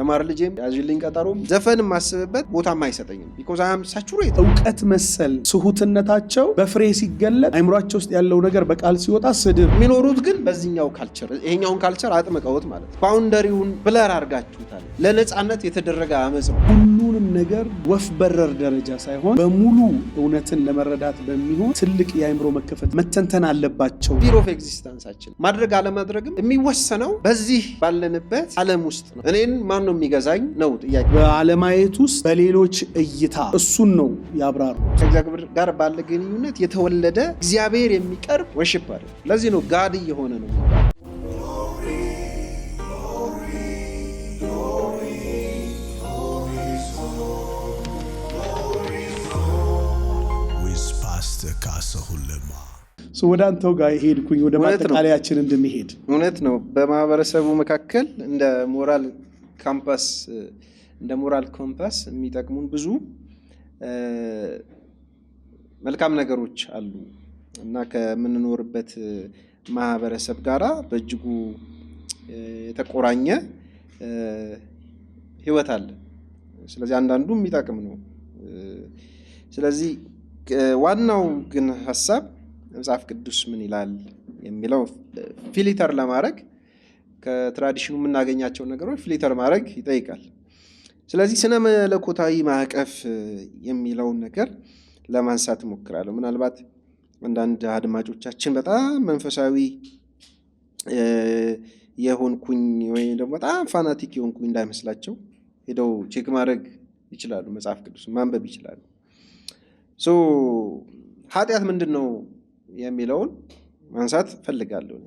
ተማር ልጄም ያዥልኝ ቀጠሮም ዘፈን ማስበበት ቦታም አይሰጠኝም because I am saturated እውቀት መሰል ስሁትነታቸው በፍሬ ሲገለጥ አይምሯቸው ውስጥ ያለው ነገር በቃል ሲወጣ ስድብ የሚኖሩት ግን በዚህኛው ካልቸር ይሄኛውን ካልቸር አጥምቀውት ማለት ባውንደሪውን ብለር አድርጋችሁታል ለነጻነት የተደረገ አመጽ ነው ሁሉንም ነገር ወፍ በረር ደረጃ ሳይሆን በሙሉ እውነትን ለመረዳት በሚሆን ትልቅ የአይምሮ መከፈት መተንተን አለባቸው ፊር ኦፍ ኤግዚስተንሳችን ማድረግ አለማድረግም የሚወሰነው በዚህ ባለንበት ዓለም ውስጥ ነው እኔን ማን ነው የሚገዛኝ ነው ጥያቄ በዓለማየት ውስጥ በሌሎች እይታ እሱን ነው ያብራሩ ከእግዚአብሔር ጋር ባለ ግንኙነት የተወለደ እግዚአብሔር የሚቀርብ ወርሺፕ አይደል ለዚህ ነው ጋድ እየሆነ ነው ወደ አንተው ጋር ሄድኩኝ ወደ ማጠቃለያችን እንደሚሄድ እውነት ነው በማህበረሰቡ መካከል እንደ ሞራል ኮምፓስ የሚጠቅሙን ብዙ መልካም ነገሮች አሉ እና ከምንኖርበት ማህበረሰብ ጋራ በእጅጉ የተቆራኘ ህይወት አለ ስለዚህ አንዳንዱ የሚጠቅም ነው ስለዚህ ዋናው ግን ሐሳብ መጽሐፍ ቅዱስ ምን ይላል የሚለው ፊልተር ለማድረግ ከትራዲሽኑ የምናገኛቸው ነገሮች ፊልተር ማድረግ ይጠይቃል ስለዚህ ስነ መለኮታዊ ማዕቀፍ የሚለውን ነገር ለማንሳት ሞክራለሁ ምናልባት አንዳንድ አድማጮቻችን በጣም መንፈሳዊ የሆንኩኝ ወይ ደግሞ በጣም ፋናቲክ የሆንኩኝ እንዳይመስላቸው ሄደው ቼክ ማድረግ ይችላሉ መጽሐፍ ቅዱስ ማንበብ ይችላሉ ኃጢአት ምንድነው የሚለውን ማንሳት ፈልጋለሁ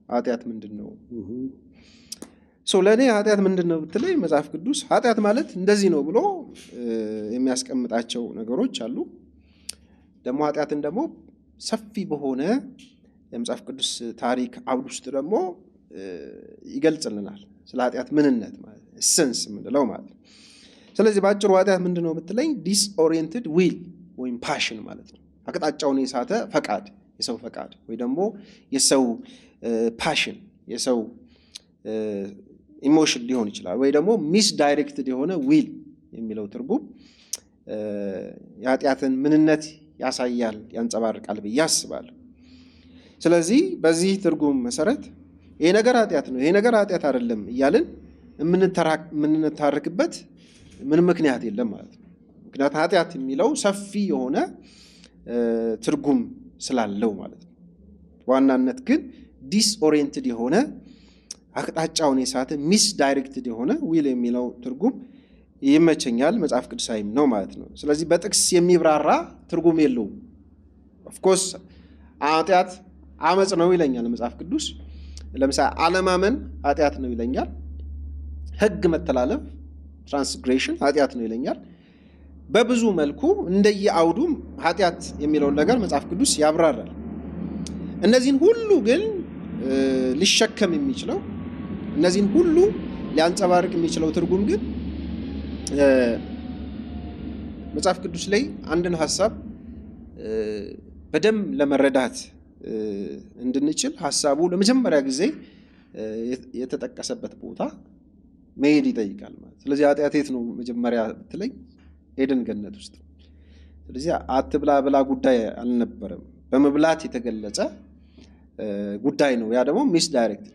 ኃጢአት ምንድነው ለኔ ኃጢአት ምንድነው ብትለይ መጽሐፍ ቅዱስ ኃጢአት ማለት እንደዚህ ነው ብሎ የሚያስቀምጣቸው ነገሮች አሉ ደግሞ ኃጢአትን ደግሞ ሰፊ በሆነ የመጽሐፍ ቅዱስ ታሪክ አውድ ውስጥ ደግሞ ይገልጽልናል ስለ ኃጢአት ምንነት ማለት ኤሰንስ ምንለው ማለት ስለዚህ ባጭሩ ኃጢአት ምንድነው ብትለይ ዲስኦሪየንትድ ዊል ወይም ፓሽን ማለት ነው አቅጣጫውን የሳተ ፈቃድ የሰው ፈቃድ ወይ ደግሞ የሰው ፓሽን የሰው ኢሞሽን ሊሆን ይችላል ወይ ደግሞ ሚስ ዳይሬክትድ የሆነ ዊል የሚለው ትርጉም የኃጢአትን ምንነት ያሳያል ያንጸባርቃል ብዬ አስባለሁ ስለዚህ በዚህ ትርጉም መሰረት ይሄ ነገር ኃጢአት ነው ይሄ ነገር ኃጢአት አይደለም እያልን የምንታረክበት ምን ምክንያት የለም ማለት ነው ምክንያቱም ኃጢአት የሚለው ሰፊ የሆነ ትርጉም ስላለው ማለት ነው ዋናነት ግን ዲስኦሪየንትድ የሆነ አቅጣጫውን የሳተ ሚስ ዳይሬክትድ የሆነ ዊል የሚለው ትርጉም ይመቸኛል መጽሐፍ ቅዱሳዊም ነው ማለት ነው ስለዚህ በጥቅስ የሚብራራ ትርጉም የለውም ኦፍ ኮርስ ኃጢአት አመጽ ነው ይለኛል መጽሐፍ ቅዱስ ለምሳሌ አለማመን ኃጢአት ነው ይለኛል ህግ መተላለፍ ትራንስግሬሽን ኃጢአት ነው ይለኛል በብዙ መልኩ እንደየአውዱ ኃጢአት የሚለው ነገር መጽሐፍ ቅዱስ ያብራራል እነዚህን ሁሉ ግን ሊሸከም የሚችለው እነዚህን ሁሉ ሊያንጸባርቅ የሚችለው ትርጉም ግን መጽሐፍ ቅዱስ ላይ አንድን ሐሳብ በደም ለመረዳት እንድንችል ሐሳቡ ለመጀመሪያ ጊዜ የተጠቀሰበት ቦታ መሄድ ይጠይቃል ማለት ስለዚህ ኃጢአት የት ነው መጀመሪያ ብትለኝ ኤደን ገነት ውስጥ ስለዚህ አትብላ ብላ ጉዳይ አልነበረም በመብላት የተገለጸ ጉዳይ ነው ያ ደግሞ ሚስ ዳይሬክትድ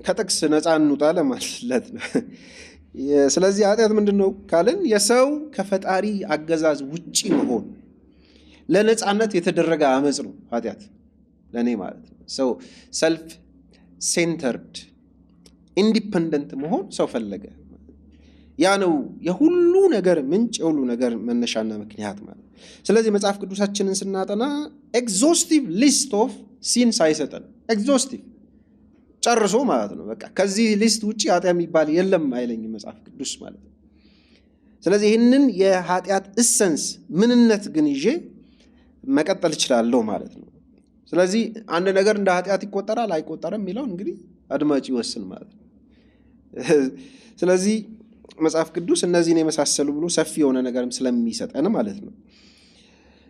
ከጥቅስ ነፃ እንውጣ ለማለት ነው ስለዚህ ኃጢአት ምንድነው ካልን የሰው ከፈጣሪ አገዛዝ ውጪ መሆን ለነፃነት የተደረገ አመጽ ነው ኃጢአት ለኔ ማለት ነው ሰልፍ ሴንተርድ ኢንዲፔንደንት መሆን ሰው ፈለገ ያ ነው የሁሉ ነገር ምንጭ የሁሉ ነገር መነሻና ምክንያት ማለት ስለዚህ መጽሐፍ ቅዱሳችንን ስናጠና ኤግዞስቲቭ ሊስት ኦፍ ሲንስ አይሰጠን ኤግዞስቲቭ ጨርሶ ማለት ነው በቃ ከዚህ ሊስት ውጪ ኃጢአት የሚባል የለም አይለኝም መጽሐፍ ቅዱስ ማለት ነው ስለዚህ ይህንን የኃጢአት ኤሰንስ ምንነት ግን ይዤ መቀጠል እችላለሁ ማለት ነው ስለዚህ አንድ ነገር እንደ ኃጢአት ይቆጠራል አይቆጠርም የሚለው እንግዲህ አድማጭ ይወስን ማለት ነው ስለዚህ መጽሐፍ ቅዱስ እነዚህን የመሳሰሉ ብሎ ሰፊ የሆነ ነገርም ስለሚሰጠን ማለት ነው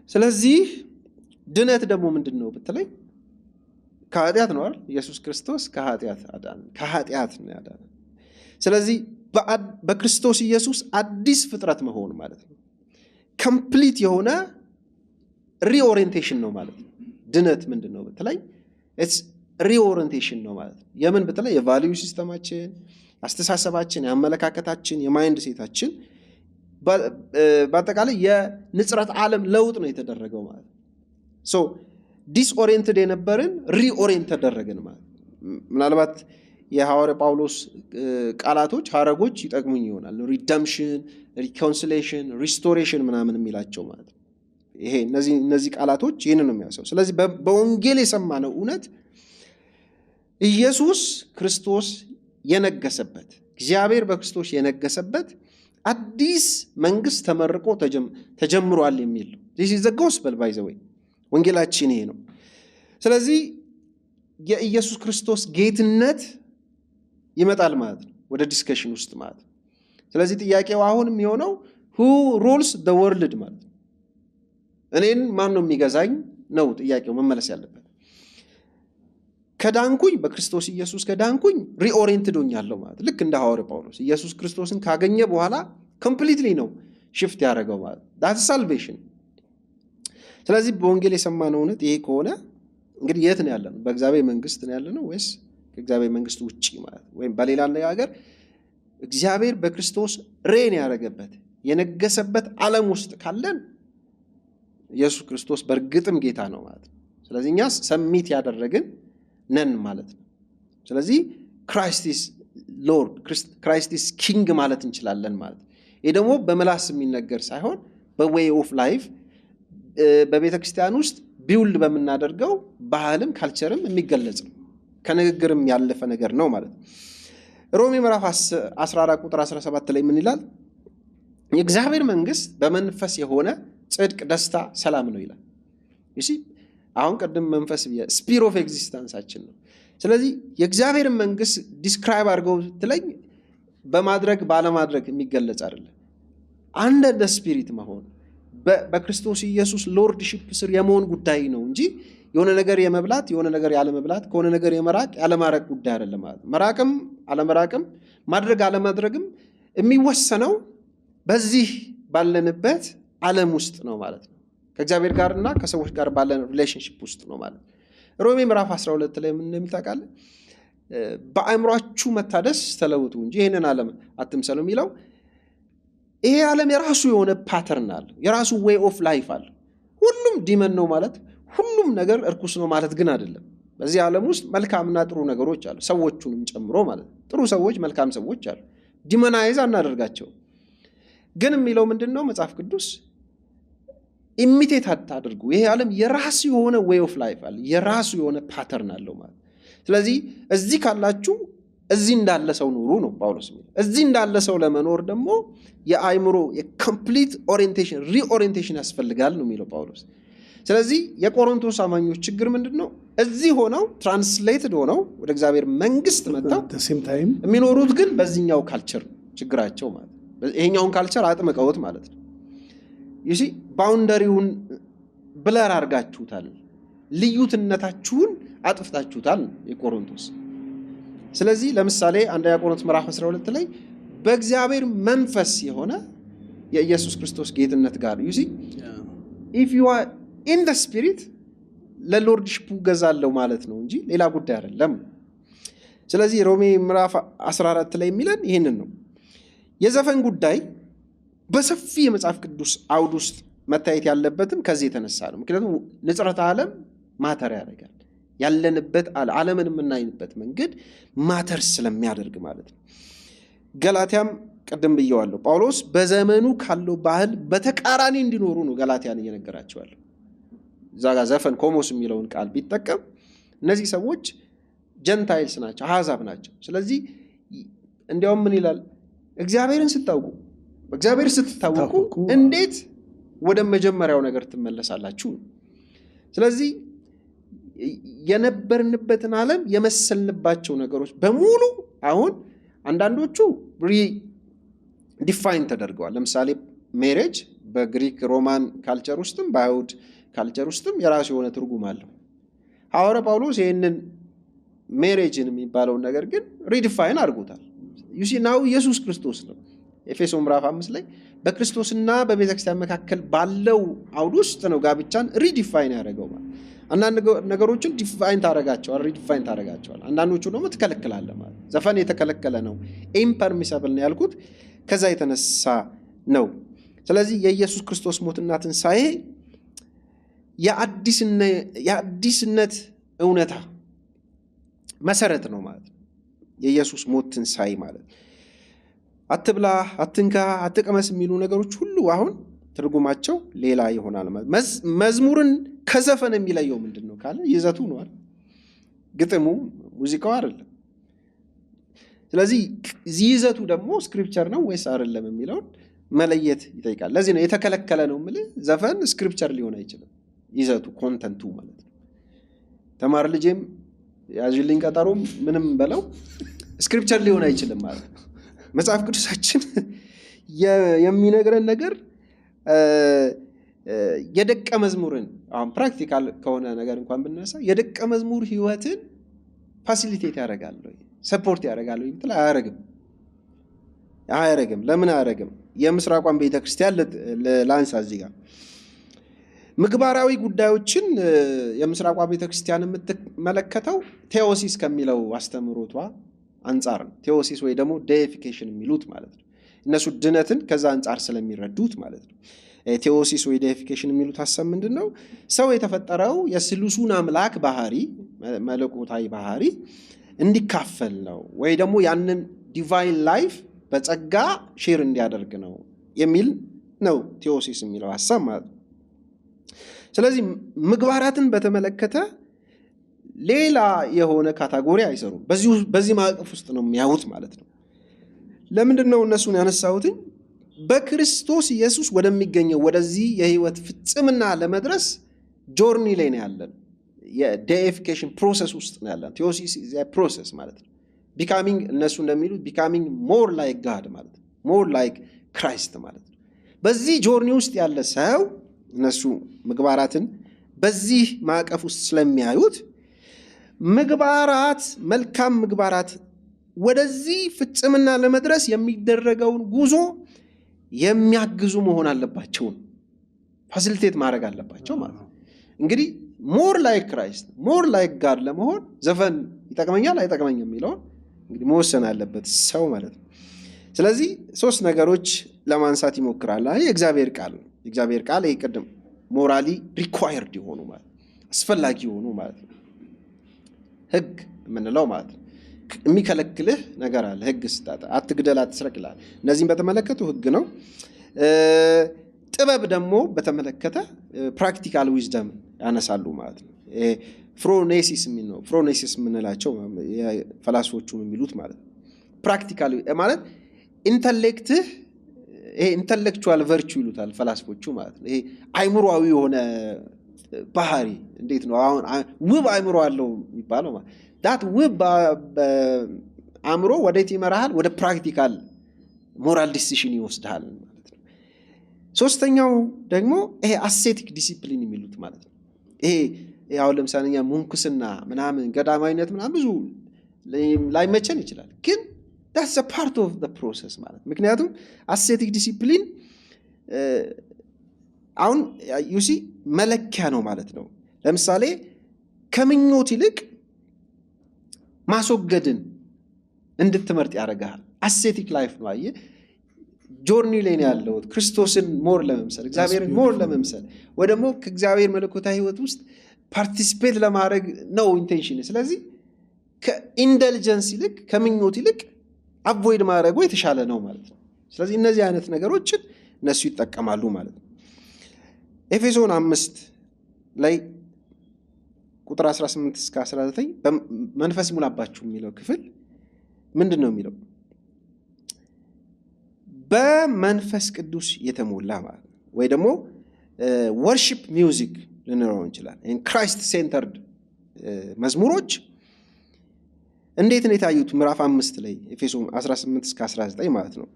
ስለዚህ ድነት ደግሞ ምንድነው ብትለይ ከኃጢአት ነው አይደል? ኢየሱስ ክርስቶስ ከኃጢአት አዳነ። ከኃጢአት ነው ያዳነ። ስለዚህ በክርስቶስ ኢየሱስ አዲስ ፍጥረት መሆን ማለት ነው። ኮምፕሊት የሆነ ሪኦሪየንቴሽን ነው ማለት ነው። ድነት ምንድን ነው በተለይ ሪኦሪየንቴሽን ነው ማለት ነው። የምን በተለይ የቫልዩ ሲስተማችን፣ አስተሳሰባችን፣ የአመለካከታችን፣ የማይንድ ሴታችን በአጠቃላይ የንጽረት ዓለም ለውጥ ነው የተደረገው ማለት ነው። ሶ ዲስኦሪየንትድ የነበርን ሪኦሪየንት ተደረግን ማለት ነው። ምናልባት የሐዋርያ ጳውሎስ ቃላቶች ሐረጎች ይጠቅሙኝ ይሆናል። ሪደምሽን፣ ሪኮንሲሌሽን፣ ሪስቶሬሽን ምናምን የሚላቸው ማለት ነው። ይሄ እነዚህ ቃላቶች ይህንን ነው የሚያሳየው። ስለዚህ በወንጌል የሰማነው እውነት ኢየሱስ ክርስቶስ የነገሰበት፣ እግዚአብሔር በክርስቶስ የነገሰበት አዲስ መንግስት ተመርቆ ተጀምሯል የሚል ነው። this is the gospel by the way ወንጌላችን ይሄ ነው። ስለዚህ የኢየሱስ ክርስቶስ ጌትነት ይመጣል ማለት ነው ወደ ዲስከሽን ውስጥ ማለት ነው። ስለዚህ ጥያቄው አሁን የሚሆነው who rules the world ማለት ነው። እኔን ማን ነው የሚገዛኝ ነው ጥያቄው መመለስ ያለበት። ከዳንኩኝ በክርስቶስ ኢየሱስ ከዳንኩኝ ሪኦሪየንትድ ሆኛለሁ ማለት ልክ እንደ ሐዋርያው ጳውሎስ ኢየሱስ ክርስቶስን ካገኘ በኋላ ኮምፕሊትሊ ነው ሽፍት ያደረገው ማለት that is salvation። ስለዚህ በወንጌል የሰማነው እውነት ይሄ ከሆነ እንግዲህ የት ነው ያለነው? በእግዚአብሔር መንግስት ነው ያለነው ወይስ ከእግዚአብሔር መንግስት ውጪ ማለት ወይም በሌላ አነጋገር እግዚአብሔር በክርስቶስ ሬን ያደረገበት የነገሰበት ዓለም ውስጥ ካለን ኢየሱስ ክርስቶስ በእርግጥም ጌታ ነው ማለት ነው። ስለዚህ እኛ ሰሚት ያደረግን ነን ማለት ነው። ስለዚህ ክራይስት ኢዝ ሎርድ፣ ክራይስት ኢዝ ኪንግ ማለት እንችላለን ማለት ነው። ይሄ ደግሞ በምላስ የሚነገር ሳይሆን በዌይ ኦፍ ላይፍ በቤተ ክርስቲያን ውስጥ ቢውልድ በምናደርገው ባህልም ካልቸርም የሚገለጽ ነው። ከንግግርም ያለፈ ነገር ነው ማለት ነው። ሮሜ ምዕራፍ 14 ቁጥር 17 ላይ ምን ይላል? የእግዚአብሔር መንግስት በመንፈስ የሆነ ጽድቅ፣ ደስታ፣ ሰላም ነው ይላል። እሺ አሁን ቀደም መንፈስ ስፒር ኦፍ ኤግዚስተንሳችን ነው። ስለዚህ የእግዚአብሔር መንግስት ዲስክራይብ አድርገው ትለኝ በማድረግ ባለማድረግ የሚገለጽ አይደለም። አንደር ዘ ስፒሪት መሆን በክርስቶስ ኢየሱስ ሎርድሺፕ ስር የመሆን ጉዳይ ነው እንጂ የሆነ ነገር የመብላት የሆነ ነገር ያለመብላት ከሆነ ነገር የመራቅ ያለማራቅ ጉዳይ አይደለም ማለት ነው። መራቅም አለመራቅም ማድረግ አለማድረግም የሚወሰነው በዚህ ባለንበት ዓለም ውስጥ ነው ማለት ነው። ከእግዚአብሔር ጋርና ከሰዎች ጋር ባለን ሪሌሽንሺፕ ውስጥ ነው ማለት ነው። ሮሜ ምዕራፍ 12 ላይ ምን እንደሚል ታውቃለህ? በአእምሯችሁ መታደስ ተለውጡ እንጂ ይህንን ዓለም አትምሰሉ የሚለው ይሄ ዓለም የራሱ የሆነ ፓተርን አለ፣ የራሱ ዌይ ኦፍ ላይፍ አለ። ሁሉም ዲመን ነው ማለት ሁሉም ነገር እርኩስ ነው ማለት ግን አይደለም። በዚህ ዓለም ውስጥ መልካምና ጥሩ ነገሮች አሉ፣ ሰዎቹንም ጨምሮ ማለት ነው። ጥሩ ሰዎች፣ መልካም ሰዎች አሉ። ዲመናይዝ አናደርጋቸው። ግን የሚለው ምንድን ነው መጽሐፍ ቅዱስ? ኢሚቴት አታድርጉ። ይሄ ዓለም የራሱ የሆነ ዌይ ኦፍ ላይፍ አለ፣ የራሱ የሆነ ፓተርን አለው ማለት። ስለዚህ እዚህ ካላችሁ እዚህ እንዳለ ሰው ኑሩ ነው ጳውሎስ የሚለው። እዚህ እንዳለ ሰው ለመኖር ደግሞ የአእምሮ የኮምፕሊት ኦሪየንቴሽን ሪኦሪየንቴሽን ያስፈልጋል ነው የሚለው ጳውሎስ። ስለዚህ የቆሮንቶስ አማኞች ችግር ምንድን ነው? እዚህ ሆነው ትራንስሌትድ ሆነው ወደ እግዚአብሔር መንግስት መጥተው የሚኖሩት ግን በዚህኛው ካልቸር ችግራቸው ማለት ይሄኛውን ካልቸር አጥምቀውት ማለት ነው። ይሲ ባውንደሪውን ብለር አድርጋችሁታል፣ ልዩትነታችሁን አጥፍታችሁታል የቆሮንቶስ። ስለዚህ ለምሳሌ አንደኛ ቆሮንቶስ ምዕራፍ 12 ላይ በእግዚአብሔር መንፈስ የሆነ የኢየሱስ ክርስቶስ ጌትነት ጋር ዩሲ ኢፍ ዩ አር ኢን ዘ ስፒሪት ለሎርድሺፑ ገዛለው ማለት ነው እንጂ ሌላ ጉዳይ አይደለም። ስለዚህ ሮሜ ምዕራፍ 14 ላይ የሚለን ይህንን ነው። የዘፈን ጉዳይ በሰፊ የመጽሐፍ ቅዱስ አውድ ውስጥ መታየት ያለበትም ከዚህ የተነሳ ነው። ምክንያቱም ንጽረተ ዓለም ማተር ያደርጋል። ያለንበት ዓለምን የምናይበት መንገድ ማተር ስለሚያደርግ ማለት ነው። ገላትያም ቅድም ብየዋለሁ፣ ጳውሎስ በዘመኑ ካለው ባህል በተቃራኒ እንዲኖሩ ነው ገላትያን እየነገራቸዋለሁ። እዛ ጋር ዘፈን ኮሞስ የሚለውን ቃል ቢጠቀም እነዚህ ሰዎች ጀንታይልስ ናቸው፣ አሕዛብ ናቸው። ስለዚህ እንዲያውም ምን ይላል? እግዚአብሔርን ስታውቁ በእግዚአብሔር ስትታወቁ እንዴት ወደ መጀመሪያው ነገር ትመለሳላችሁ? ስለዚህ የነበርንበትን ዓለም የመሰልንባቸው ነገሮች በሙሉ አሁን አንዳንዶቹ ዲፋይን ተደርገዋል። ለምሳሌ ሜሬጅ በግሪክ ሮማን ካልቸር ውስጥም በአይሁድ ካልቸር ውስጥም የራሱ የሆነ ትርጉም አለው። ሐዋርያ ጳውሎስ ይህንን ሜሬጅን የሚባለውን ነገር ግን ሪዲፋይን አድርጎታል። ናው ኢየሱስ ክርስቶስ ነው። ኤፌሶ ምዕራፍ 5 ላይ በክርስቶስና በቤተክርስቲያን መካከል ባለው አውድ ውስጥ ነው ጋብቻን ሪዲፋይን ያደረገው ማለት። አንዳንድ ነገሮችን ዲፋይን ታደርጋቸዋል፣ ሪዲፋይን ታደርጋቸዋል። አንዳንዶቹ ደግሞ ትከለክላለህ ማለት። ዘፈን የተከለከለ ነው፣ ኢምፐርሚሰብል ነው ያልኩት ከዛ የተነሳ ነው። ስለዚህ የኢየሱስ ክርስቶስ ሞትና ትንሣኤ የአዲስነት እውነታ መሰረት ነው ማለት ነው። የኢየሱስ ሞት ትንሣኤ ማለት አትብላ፣ አትንካ፣ አትቀመስ የሚሉ ነገሮች ሁሉ አሁን ትርጉማቸው ሌላ ይሆናል ማለት። መዝሙርን ከዘፈን የሚለየው ምንድን ነው ካለ ይዘቱ ነው አይደል? ግጥሙ፣ ሙዚቃው አይደለም። ስለዚህ ይዘቱ ደግሞ ስክሪፕቸር ነው ወይስ አይደለም የሚለውን መለየት ይጠይቃል። ለዚህ ነው የተከለከለ ነው የምልህ። ዘፈን ስክሪፕቸር ሊሆን አይችልም፣ ይዘቱ ኮንተንቱ ማለት ነው። ተማር ልጄም ያዥልኝ ቀጠሮም ምንም በለው ስክሪፕቸር ሊሆን አይችልም ማለት ነው። መጽሐፍ ቅዱሳችን የሚነግረን ነገር የደቀ መዝሙርን አሁን ፕራክቲካል ከሆነ ነገር እንኳን ብነሳ የደቀ መዝሙር ህይወትን ፋሲሊቴት ያደርጋል ወይ ሰፖርት ያደርጋል ወይ ብትል አያደርግም። ለምን አያደርግም? የምስራቋን ቤተክርስቲያን ላንሳ እዚህ ጋር ምግባራዊ ጉዳዮችን የምስራቋ ቤተክርስቲያን የምትመለከተው ቴዎሲስ ከሚለው አስተምሮቷ አንጻር ነው። ቴዎሲስ ወይ ደግሞ ዴይፊኬሽን የሚሉት ማለት ነው። እነሱ ድነትን ከዛ አንጻር ስለሚረዱት ማለት ነው። ቴዎሲስ ወይ ዴይፊኬሽን የሚሉት ሀሳብ ምንድን ነው? ሰው የተፈጠረው የስሉሱን አምላክ ባህሪ፣ መለኮታዊ ባህሪ እንዲካፈል ነው ወይ ደግሞ ያንን ዲቫይን ላይፍ በጸጋ ሼር እንዲያደርግ ነው የሚል ነው ቴዎሲስ የሚለው ሀሳብ ማለት ነው። ስለዚህ ምግባራትን በተመለከተ ሌላ የሆነ ካታጎሪ አይሰሩም። በዚህ ማዕቀፍ ውስጥ ነው የሚያዩት ማለት ነው። ለምንድን ነው እነሱን ያነሳሁትኝ? በክርስቶስ ኢየሱስ ወደሚገኘው ወደዚህ የህይወት ፍጽምና ለመድረስ ጆርኒ ላይ ነው ያለን። የዴይፊኬሽን ፕሮሰስ ውስጥ ነው ያለን። ቴዎሲስ ፕሮሰስ ማለት ነው። ቢካሚንግ እነሱ እንደሚሉት ቢካሚንግ ሞር ላይክ ጋድ ማለት ነው። ሞር ላይክ ክራይስት ማለት ነው። በዚህ ጆርኒ ውስጥ ያለ ሰው እነሱ ምግባራትን በዚህ ማዕቀፍ ውስጥ ስለሚያዩት ምግባራት፣ መልካም ምግባራት ወደዚህ ፍጽምና ለመድረስ የሚደረገውን ጉዞ የሚያግዙ መሆን አለባቸው፣ ፋሲሊቴት ማድረግ አለባቸው ማለት ነው። እንግዲህ ሞር ላይክ ክራይስት ሞር ላይክ ጋድ ለመሆን ዘፈን ይጠቅመኛል አይጠቅመኝም የሚለውን እንግዲህ መወሰን አለበት ሰው ማለት ነው። ስለዚህ 3 ነገሮች ለማንሳት ይሞክራል። የእግዚአብሔር ቃል ነው። የእግዚአብሔር ቃል ይሄ ቅድም ሞራሊ ሪኳየርድ የሆኑ ማለት አስፈላጊ የሆኑ ማለት ነው። ህግ የምንለው ማለት ነው። የሚከለክልህ ነገር አለ። ህግ ስታጣ አትግደል፣ አትስረቅ ይላል። እነዚህም በተመለከቱ ህግ ነው። ጥበብ ደግሞ በተመለከተ ፕራክቲካል ዊዝደም ያነሳሉ ማለት ነው። ፍሮኔሲስ የሚል ነው። ፍሮኔሲስ የምንላቸው ፈላስፎቹ የሚሉት ማለት ነው። ፕራክቲካል ማለት ኢንተሌክትህ፣ ይሄ ኢንተሌክቹዋል ቨርቹ ይሉታል ፈላስፎቹ ማለት ነው። ይሄ አይምሮአዊ የሆነ ባህሪ እንዴት ነው? አሁን ውብ አይምሮ አለው የሚባለው ማለት ዳት ውብ አእምሮ ወዴት ይመራሃል? ወደ ፕራክቲካል ሞራል ዲሲሽን ይወስድሃል ማለት ነው። 3ኛው ደግሞ ይሄ አሴቲክ ዲሲፕሊን የሚሉት ማለት ነው። ይሄ አሁን ለምሳሌ ሙንኩስና ምናምን ገዳማዊነት ምናምን ብዙ ላይመቸን ይችላል፣ ግን that's a part of the process ማለት ምክንያቱም አሴቲክ ዲሲፕሊን አሁን ዩሲ መለኪያ ነው ማለት ነው። ለምሳሌ ከምኞት ይልቅ ማስወገድን እንድትመርጥ ያደርጋል። አሴቲክ ላይፍ ነው። አየህ ጆርኒ ላይ ነው ያለው ክርስቶስን ሞር ለመምሰል፣ እግዚአብሔርን ሞር ለመምሰል ወይ ደግሞ ከእግዚአብሔር መለኮታዊ ህይወት ውስጥ ፓርቲሲፔት ለማድረግ ነው ኢንቴንሽን። ስለዚህ ከኢንደልጀንስ ይልቅ ከምኞት ይልቅ አቮይድ ማድረጉ የተሻለ ነው ማለት ነው። ስለዚህ እነዚህ አይነት ነገሮችን እነሱ ይጠቀማሉ ማለት ነው። ኤፌሶን 5 ላይ ቁጥር 18 እስከ 19 በመንፈስ ይሙላባችሁ የሚለው ክፍል ምንድን ነው የሚለው? በመንፈስ ቅዱስ የተሞላ ማለት ነው። ወይ ደግሞ ወርሺፕ ሚውዚክ ልንለው እንችላለን። ክራይስት ሴንተርድ መዝሙሮች እንዴት ነው የታዩት? ምዕራፍ 5 ላይ ኤፌሶን 18 እስከ 19 ማለት ነው።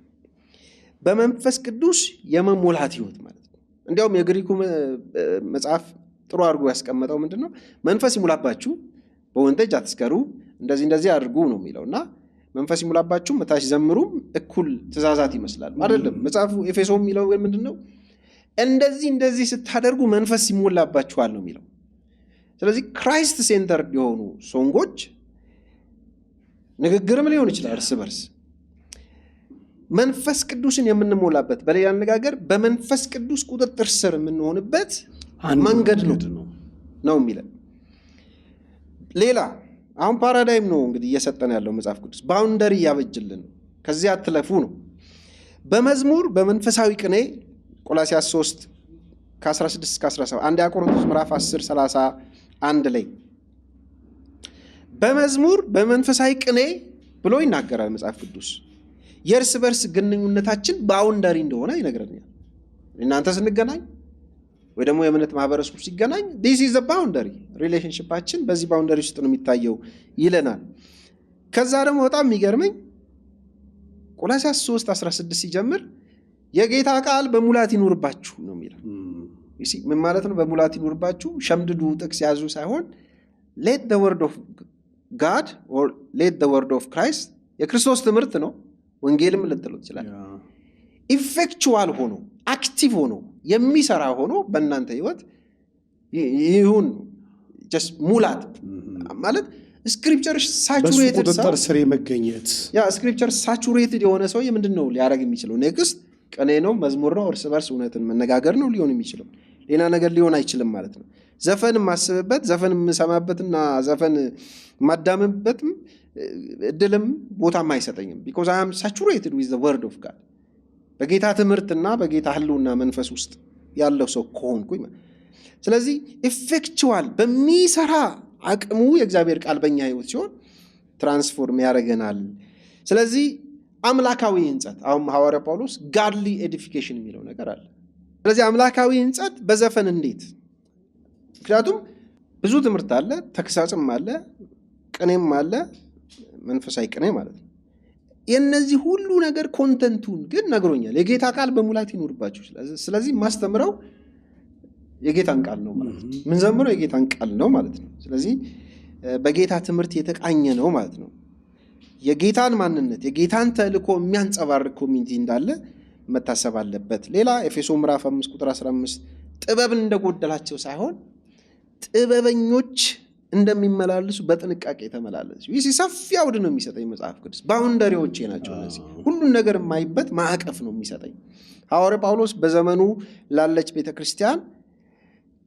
በመንፈስ ቅዱስ የመሞላት ህይወት ማለት ነው። እንዲያውም የግሪኩ መጽሐፍ ጥሩ አድርጎ ያስቀመጠው ምንድነው? መንፈስ ይሙላባችሁ፣ በወይን ጠጅ አትስከሩ፣ እንደዚህ አድርጉ ነው የሚለውና መንፈስ ይሙላባችሁ መታች ዘምሩም እኩል ትእዛዛት ይመስላል አይደለም። መጽሐፉ ኤፌሶን የሚለው ምንድነው? እንደዚህ ስታደርጉ መንፈስ ይሞላባችኋል ነው የሚለው። ስለዚህ ክራይስት ሴንተርድ የሆኑ ሶንጎች ንግግርም ሊሆን ይችላል እርስ በርስ መንፈስ ቅዱስን የምንሞላበት፣ በሌላ አነጋገር በመንፈስ ቅዱስ ቁጥጥር ስር የምንሆንበት መንገድ ነው የሚለው። ሌላ አሁን ፓራዳይም ነው እንግዲህ እየሰጠን ያለው መጽሐፍ ቅዱስ፣ ባውንደሪ ያበጅልን፣ ከዚያ አትለፉ ነው። በመዝሙር በመንፈሳዊ ቅኔ ቆላስይስ 3 ከ16 እስከ 17፣ አንደኛ ቆሮንቶስ ምዕራፍ 10 31 ላይ በመዝሙር በመንፈሳዊ ቅኔ ብሎ ይናገራል መጽሐፍ ቅዱስ። የእርስ በርስ ግንኙነታችን ባውንደሪ እንደሆነ ይነግረናል። እናንተ ስንገናኝ ወይ ደግሞ የእምነት ማህበረሰቡ ሲገናኝ this is a boundary ሪሌሽንሺፓችን በዚህ ባውንደሪ ውስጥ ነው የሚታየው ይለናል። ከዛ ደግሞ በጣም የሚገርመኝ ቆላስይስ 3:16 ሲጀምር የጌታ ቃል በሙላት ይኑርባችሁ ነው የሚለው። ምን ማለት ነው? በሙላት ይኑርባችሁ ሸምድዱ ጥቅስ ያዙ ሳይሆን let the word of God or let the word of Christ የክርስቶስ ትምህርት ነው፣ ወንጌልም ልትለው ይችላል። ኢፌክቹዋል ሆኖ አክቲቭ ሆኖ የሚሰራ ሆኖ በእናንተ ህይወት ይሁን። just ሙላት ማለት ስክሪፕቸር ሳቹሬትድ ቁጥጥር ስር መገኘት ስክሪፕቸር ሳቹሬትድ የሆነ ሰው ምንድነው ሊያደርግ የሚችለው? ኔክስት ቅኔ ነው፣ መዝሙር ነው፣ እርስ በርስ እውነትን መነጋገር ነው ሊሆን የሚችለው። ሌላ ነገር ሊሆን አይችልም ማለት ነው። ዘፈን የማስብበት፣ ዘፈን የምሰማበትና ዘፈን የማዳምበትም እድልም ቦታም አይሰጠኝም። because I am saturated with the word of God በጌታ ትምህርትና በጌታ ህልውና መንፈስ ውስጥ ያለው ሰው ከሆንኩኝ። ስለዚህ ኢፌክቹዋል በሚሰራ አቅሙ የእግዚአብሔር ቃል በእኛ ህይወት ሲሆን ትራንስፎርም ያደርገናል። ስለዚህ አምላካዊ ህንጸት፣ አሁን ሐዋርያ ጳውሎስ ጋድሊ ኤዲፊኬሽን የሚለው ነገር አለ። ስለዚህ አምላካዊ ህንጸት በዘፈን እንዴት? ምክንያቱም ብዙ ትምህርት አለ፣ ተክሳጽም አለ፣ ቅኔም አለ፣ መንፈሳዊ ቅኔ ማለት ነው። የነዚህ ሁሉ ነገር ኮንተንቱን ግን ነግሮኛል። የጌታ ቃል በሙላት ይኖርባችሁ። ስለዚህ ማስተምረው የጌታን ቃል ነው ማለት ነው። ምን ዘምረው የጌታን ቃል ነው ማለት ነው። ስለዚህ በጌታ ትምህርት የተቃኘ ነው ማለት ነው። የጌታን ማንነት የጌታን ተልእኮ የሚያንጸባርቅ ኮሚኒቲ እንዳለ መታሰብ አለበት። ሌላ ኤፌሶን ምዕራፍ 5 ቁጥር 15 ጥበብን እንደጎደላቸው ሳይሆን ጥበበኞች እንደሚመላለሱ በጥንቃቄ ተመላለሱ። ይህ ሰፊ አውድ ነው የሚሰጠኝ መጽሐፍ ቅዱስ። ባውንደሪዎች ናቸው እነዚህ። ሁሉን ነገር የማይበት ማዕቀፍ ነው የሚሰጠኝ። ሐዋርያ ጳውሎስ በዘመኑ ላለች ቤተክርስቲያን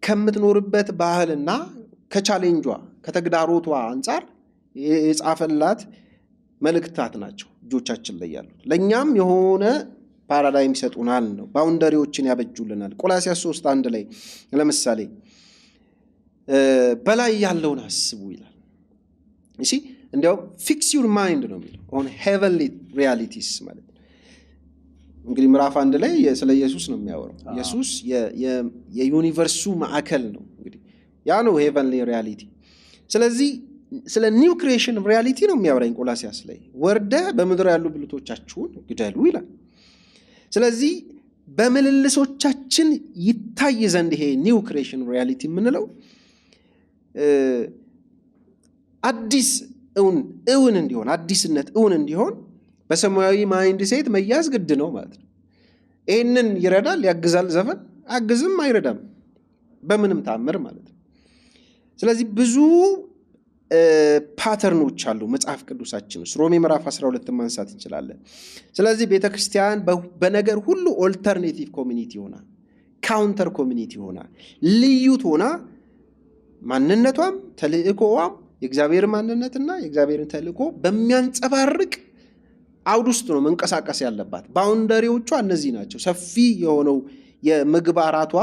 ከምትኖርበት ባህልና ከቻሌንጇ ከተግዳሮቷ አንጻር የጻፈላት መልእክታት ናቸው እጆቻችን ላይ ያሉት። ለእኛም የሆነ ፓራዳይም ይሰጡናል ነው፣ ባውንደሪዎችን ያበጁልናል። ቆላስይስ 3:1 ላይ ለምሳሌ በላይ ያለውን አስቡ ይላል። እሺ እንዲያው ፊክስ ዩር ማይንድ ነው የሚለው ኦን ሄቨንሊ ሪያሊቲስ ማለት ነው። እንግዲህ ምዕራፍ 1 ላይ ስለ ኢየሱስ ነው የሚያወራው። ኢየሱስ የዩኒቨርሱ ማዕከል ነው። እንግዲህ ያ ነው ሄቨንሊ ሪያሊቲ። ስለዚህ ስለ ኒው ክሪኤሽን ሪያሊቲ ነው የሚያወራኝ ቆላስይስ ላይ። ወርደ በምድር ያሉ ብልቶቻችሁን ግደሉ ይላል። ስለዚህ በምልልሶቻችን ይታይ ዘንድ ይሄ ኒው ክሪኤሽን ሪያሊቲ የምንለው አዲስ እውን እንዲሆን፣ አዲስነት እውን እንዲሆን በሰማያዊ ማይንድ ሴት መያዝ ግድ ነው ማለት ነው። ይህንን ይረዳል ያግዛል ዘፈን? አግዝም አይረዳም በምንም ታምር ማለት ነው። ስለዚህ ብዙ ፓተርኖች አሉ መጽሐፍ ቅዱሳችን ውስጥ። ሮሜ ምዕራፍ 12 ማንሳት እንችላለን። ስለዚህ ቤተክርስቲያን በነገር ሁሉ ኦልተርኔቲቭ ኮሚኒቲ ሆና፣ ካውንተር ኮሚኒቲ ሆና፣ ልዩት ሆና ማንነቷም ተልእኮዋም የእግዚአብሔር ማንነትና የእግዚአብሔርን ተልእኮ በሚያንጸባርቅ አውድ ውስጥ ነው መንቀሳቀስ ያለባት። ባውንደሪዎቿ እነዚህ ናቸው። ሰፊ የሆነው የምግባራቷ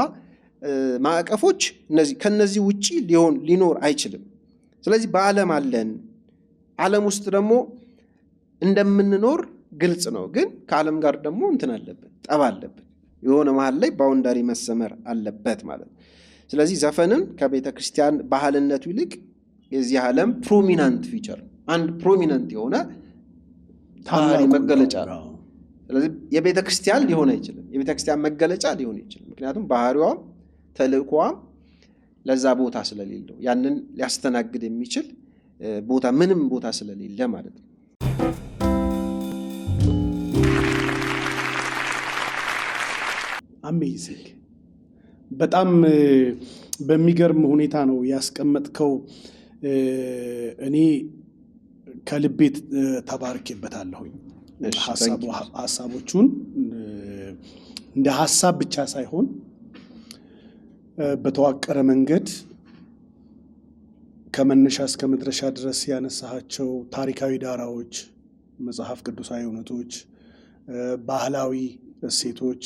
ማዕቀፎች እነዚህ፣ ከነዚህ ውጪ ሊኖር አይችልም። ስለዚህ በዓለም አለን። ዓለም ውስጥ ደግሞ እንደምንኖር ግልጽ ነው። ግን ከዓለም ጋር ደግሞ እንትን አለበት፣ ጠብ አለበት። የሆነ መሀል ላይ ባውንዳሪ መሰመር አለበት ማለት ነው። ስለዚህ ዘፈንን ከቤተ ክርስቲያን ባህልነቱ ይልቅ የዚህ ዓለም ፕሮሚናንት ፊቸር፣ አንድ ፕሮሚናንት የሆነ ባህሪ መገለጫ ነው። ስለዚህ የቤተ ክርስቲያን ሊሆን አይችልም፣ የቤተ ክርስቲያን መገለጫ ሊሆን አይችልም። ምክንያቱም ባህሪዋም ተልእኮዋም ለዛ ቦታ ስለሌለው ያንን ሊያስተናግድ የሚችል ቦታ ምንም ቦታ ስለሌለ ማለት ነው። አሜዚንግ በጣም በሚገርም ሁኔታ ነው ያስቀመጥከው። እኔ ከልቤ ተባርኬበታለሁኝ። ሐሳቦቹን እንደ ሐሳብ ብቻ ሳይሆን በተዋቀረ መንገድ ከመነሻ እስከ መድረሻ ድረስ ያነሳቸው ታሪካዊ ዳራዎች፣ መጽሐፍ ቅዱሳዊ እውነቶች፣ ባህላዊ እሴቶች፣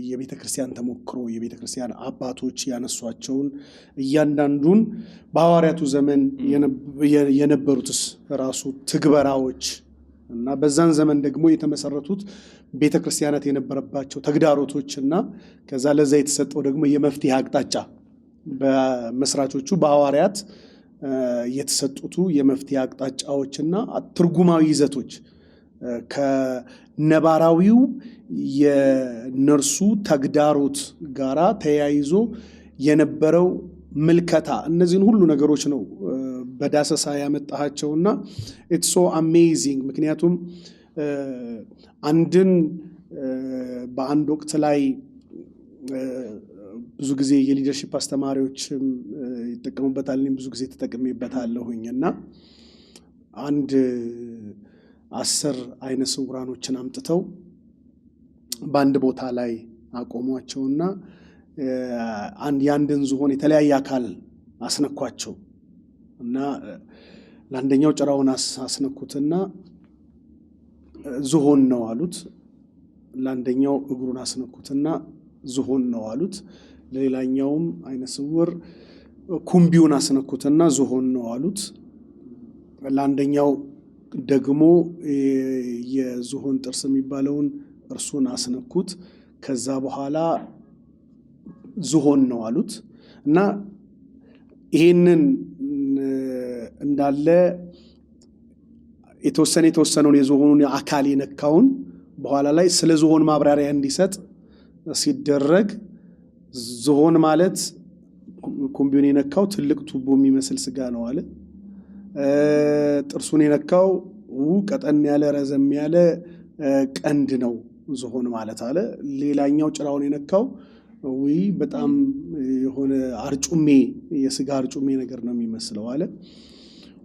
የቤተ ክርስቲያን ተሞክሮ፣ የቤተ ክርስቲያን አባቶች ያነሷቸውን እያንዳንዱን በሐዋርያቱ ዘመን የነበሩትስ ራሱ ትግበራዎች እና በዛን ዘመን ደግሞ የተመሰረቱት ቤተ ክርስቲያናት የነበረባቸው ተግዳሮቶች እና ከዛ ለዛ የተሰጠው ደግሞ የመፍትሄ አቅጣጫ በመስራቾቹ በሐዋርያት የተሰጡቱ የመፍትሄ አቅጣጫዎችና ትርጉማዊ ይዘቶች ከነባራዊው የነርሱ ተግዳሮት ጋራ ተያይዞ የነበረው ምልከታ እነዚህን ሁሉ ነገሮች ነው በዳሰሳ ያመጣቸውና ኢትስ ሶ አሜዚንግ። ምክንያቱም አንድን በአንድ ወቅት ላይ ብዙ ጊዜ የሊደርሺፕ አስተማሪዎችም ይጠቀሙበታል፣ እኔም ብዙ ጊዜ ተጠቅሜበታለሁኝ እና አንድ 10 አይነ ስውራኖችን አምጥተው በአንድ ቦታ ላይ አቆሟቸውና የአንድን ዝሆን የተለያየ አካል አስነኳቸው እና ለአንደኛው ጭራውን አስነኩትና ዝሆን ነው አሉት። ለአንደኛው እግሩን አስነኩትና ዝሆን ነው አሉት። ለሌላኛውም አይነ ስውር ኩምቢውን አስነኩትና ዝሆን ነው አሉት። ለአንደኛው ደግሞ የዝሆን ጥርስ የሚባለውን እርሱን አስነኩት። ከዛ በኋላ ዝሆን ነው አሉት እና ይሄንን እንዳለ የተወሰነውን የዝሆኑን አካል የነካውን በኋላ ላይ ስለ ዝሆን ማብራሪያ እንዲሰጥ ሲደረግ ዝሆን ማለት ኩምቢውን የነካው ትልቅ ቱቦ የሚመስል ስጋ ነው አለ። ጥርሱን የነካው ቀጠን ያለ ረዘም ያለ ቀንድ ነው ዝሆን ማለት አለ። ሌላኛው ጭራውን የነካው በጣም የሆነ አርጩሜ የስጋ አርጩሜ ነገር ነው የሚመስለው አለ።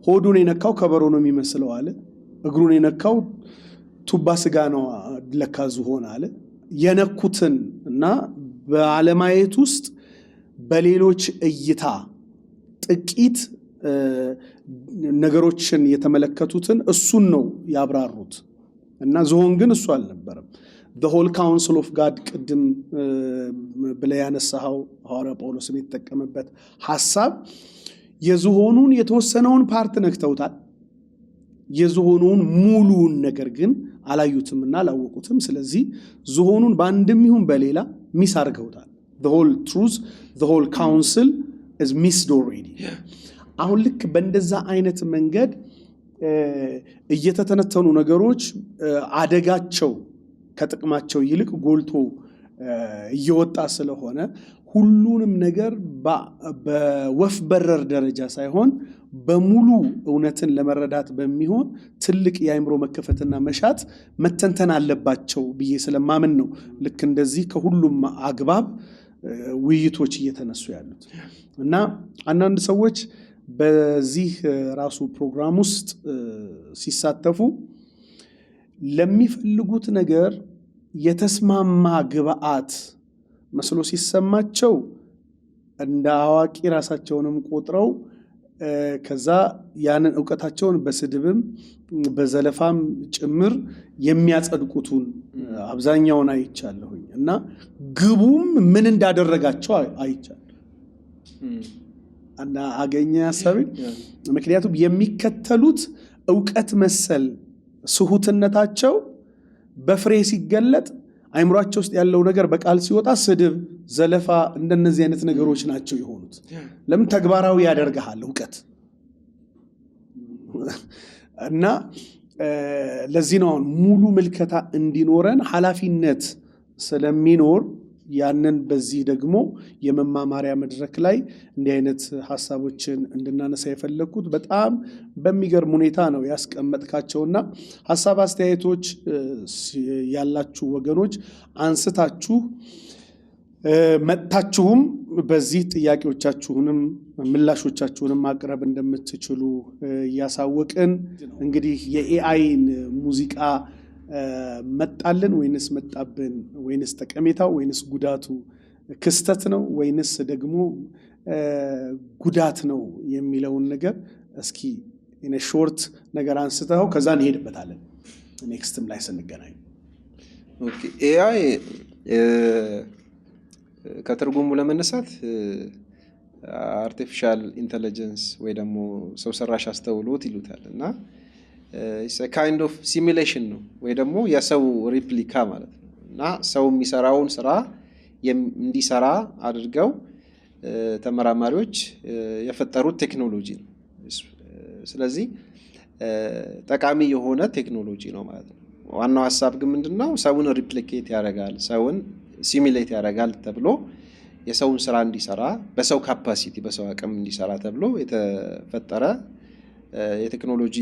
ሆዱን የነካው ከበሮ ነው የሚመስለው አለ። እግሩን የነካው ቱባ ስጋ ነው ለካ ዝሆን አለ። የነኩትን እና በአለማየት ውስጥ በሌሎች እይታ ጥቂት ነገሮችን የተመለከቱትን እሱን ነው ያብራሩት እና ዝሆን ግን እሱ አልነበረም። the whole counsel of God ቅድም ብለ ያነሳው ሐዋርያ ጳውሎስም የተጠቀመበት ሐሳብ የዝሆኑን የተወሰነውን ፓርት ነክተውታል። የዝሆኑን ሙሉውን ነገር ግን አላዩትምና አላወቁትም። ስለዚህ ዝሆኑን በአንድም ይሁን በሌላ ሚስ አድርገውታል። the whole truth, the whole counsel is missed already. አሁን ልክ በእንደዛ አይነት መንገድ እየተተነተኑ ነገሮች አደጋቸው ከጥቅማቸው ይልቅ ጎልቶ እየወጣ ስለሆነ ሁሉንም ነገር በወፍ በረር ደረጃ ሳይሆን በሙሉ እውነትን ለመረዳት በሚሆን ትልቅ የአእምሮ መከፈትና መሻት መተንተን አለባቸው ብዬ ስለማምን ነው ልክ እንደዚህ ከሁሉም አግባብ ውይይቶች እየተነሱ ያሉት እና አንዳንድ ሰዎች በዚህ ራሱ ፕሮግራም ውስጥ ሲሳተፉ ለሚፈልጉት ነገር የተስማማ ግብአት መስሎ ሲሰማቸው እንደ አዋቂ ራሳቸውንም ቆጥረው ከዛ ያንን ዕውቀታቸውን በስድብም በዘለፋም ጭምር የሚያጸድቁቱን አብዛኛውን አይቻለሁኝ እና ግቡም ምን እንዳደረጋቸው አይቻለሁ እና አገኘ ሐሳቤ። ምክንያቱም የሚከተሉት ዕውቀት መሰል ስሁትነታቸው በፍሬ ሲገለጥ አይምሯቸው ውስጥ ያለው ነገር በቃል ሲወጣ ስድብ፣ ዘለፋ እንደነዚህ አይነት ነገሮች ናቸው የሆኑት። ለምን ተግባራዊ ያደርጋል ዕውቀት እና ለዚህ ነው ሙሉ ምልከታ እንዲኖረን ኃላፊነት ስለሚኖር ያንን በዚህ ደግሞ የመማማሪያ መድረክ ላይ እንዲህ አይነት ሀሳቦችን እንድናነሳ የፈለግኩት በጣም በሚገርም ሁኔታ ነው ያስቀመጥካቸውና ሀሳብ አስተያየቶች ያላችሁ ወገኖች አንስታችሁ መጥታችሁም በዚህ ጥያቄዎቻችሁንም ምላሾቻችሁንም ማቅረብ እንደምትችሉ እያሳወቅን እንግዲህ የኤአይን ሙዚቃ መጣልን ወይንስ መጣብን ወይንስ ጠቀሜታው ወይንስ ጉዳቱ ክስተት ነው ወይንስ ደግሞ ጉዳት ነው የሚለውን ነገር እስኪ እኔ ሾርት ነገር አንስተው ከዛ እንሄድበታለን ኔክስትም ላይ ስንገናኝ። ኦኬ ኤአይ ከትርጉሙ ለመነሳት አርቲፊሻል ኢንተለጀንስ ወይ ደግሞ ሰው ሰራሽ አስተውሎት ይሉታል እና ካይንድ ኦፍ ሲሙሌሽን ነው ወይ ደግሞ የሰው ሪፕሊካ ማለት ነው እና ሰው የሚሰራውን ስራ እንዲሰራ አድርገው ተመራማሪዎች የፈጠሩት ቴክኖሎጂ ነው። ስለዚህ ጠቃሚ የሆነ ቴክኖሎጂ ነው ማለት ነው። ዋናው ሀሳብ ግን ምንድነው? ሰውን ሪፕሊኬት ያደርጋል፣ ሰውን ሲሙሌት ያደርጋል ተብሎ የሰውን ስራ እንዲሰራ በሰው ካፓሲቲ በሰው አቅም እንዲሰራ ተብሎ የተፈጠረ የቴክኖሎጂ